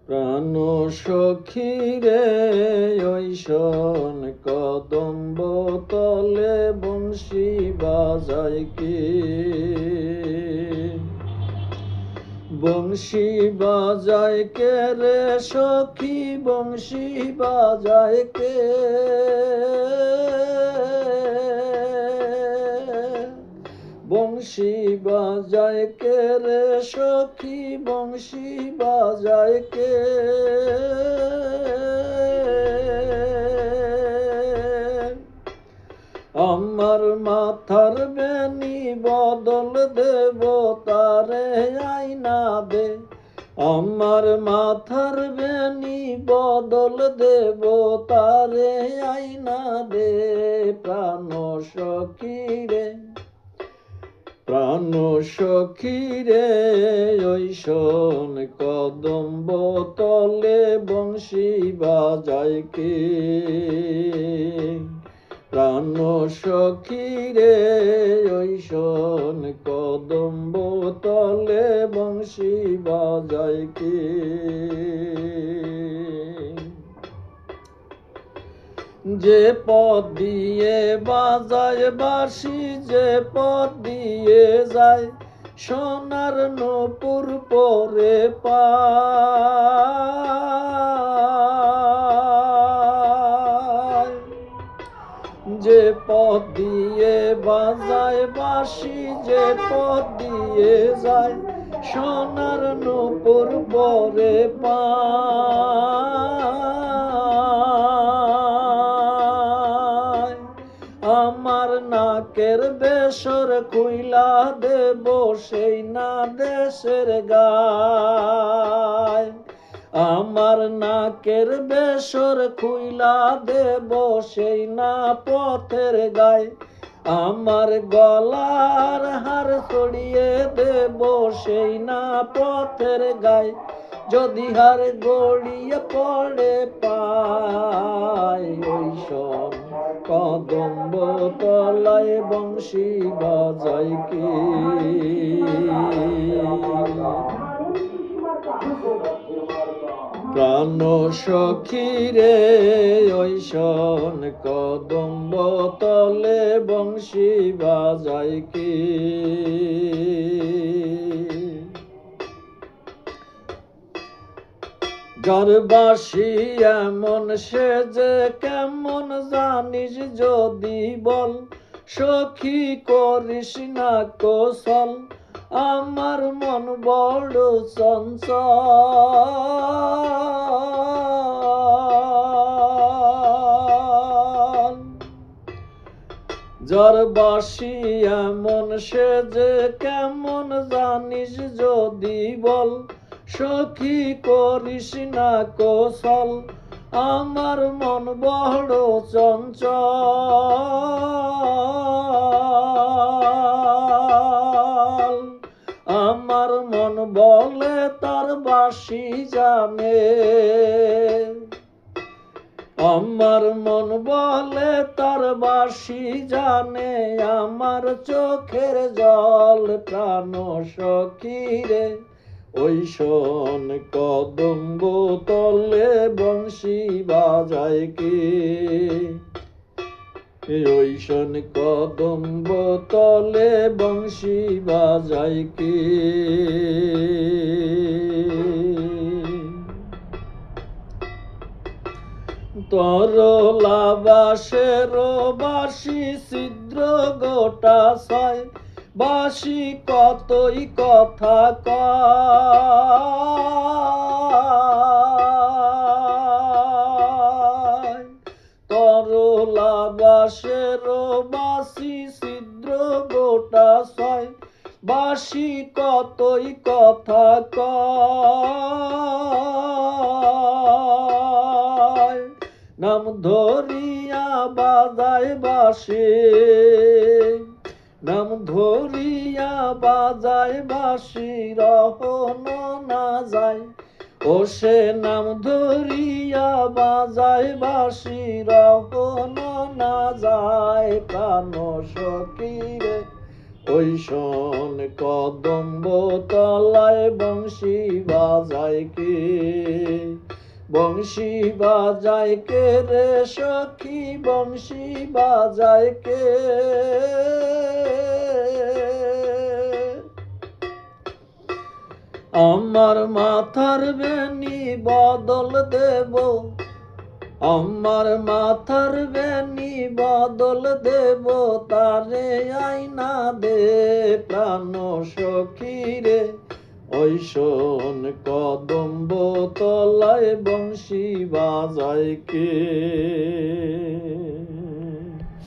প্রাণ সখী রে ওই শোন কদম্ব তলে বংশী বাজায় কে, বংশী বাজায় কে রে সখী বংশী বাজায় কে, বংশী বাজায় কে রে সখী বংশী বাজায় কে, আমার মাথার বেনি বদল দেব তারে আইনা দে, আমার মাথার বেনি বদল দেব তারে আইনা দে, প্রাণ সখী রে প্রাণ সখী রে ওই শোন কদম্ব তলে বংশী বাজায় কে, প্রাণ সখী রে ওই শোন কদম্ব তলে বংশী বাজায় কে, যে পথ দিয়ে বাজায় বাঁশি যে পথ দিয়ে যায় সোনার নূপুর পরে পায়, যে পথ দিয়ে বাজায় বাঁশি যে পথ দিয়ে যায় সোনার নূপুর পরে পায়, আমার নাকের বেসর খুইলা দেব সেই না দেশের গায়, আমার নাকের বেসর খুইলা দেব সেই না পথের গায়, আমার গলার হার ছড়িয়ে দেব সেই না পথের গায়, যদি হার গড়িয়ে পড়ে পায় ওই সব কদম্ব তলায় বংশী বাজায় কে, প্রাণ সখী রে ওই শোন কদম্ব তলে বংশী বাজায় কে, যার বাঁশি এমন সে যে কেমন জানিস যদি বল, সখী করিস না কৌশল আমার মন বড় চঞ্চল, যার বাঁশি এমন সে যে কেমন জানিস যদি বল, সখী করিস না কৌশল আমার মন বড় চঞ্চল, আমার মন বলে তার বাঁশি জানে, আমার মন বলে তার বাঁশি জানে, আমার চোখের জল প্রাণ সখী রে ওই শোন কদম্ব তলে বংশী বাজায় কে, ওই শোন কদম্ব তলে বংশী বাজায় কে, তরলা বাঁশের বাঁশি ছিদ্র গোটা ছয়, বাঁশি কতই কথা কয়, তরলা বাঁশের বাঁশি ছিদ্র গোটা ছয়, বাঁশি কতই কথা কয়, নাম ধরিয়া বাজায় বাঁশি, নাম ধরিয়া বাজায় বাঁশি রহন না যায়, ও সে নাম ধরিয়া বাজায় বাঁশি রহন না যায়, প্রাণ সখী রে ওই শোন কদম্ব তলায় বংশী বাজায় কে, বংশী বাজায় কে রে সখী, বংশী বাজায় কে। আমার মাথার বেনি বদল দেব, আমার মাথার বেনি বদল দেব, তারে আইনা দে প্রাণ সখী রে। ওই শোন কদম্ব তলায় বংশী বাজায় কে।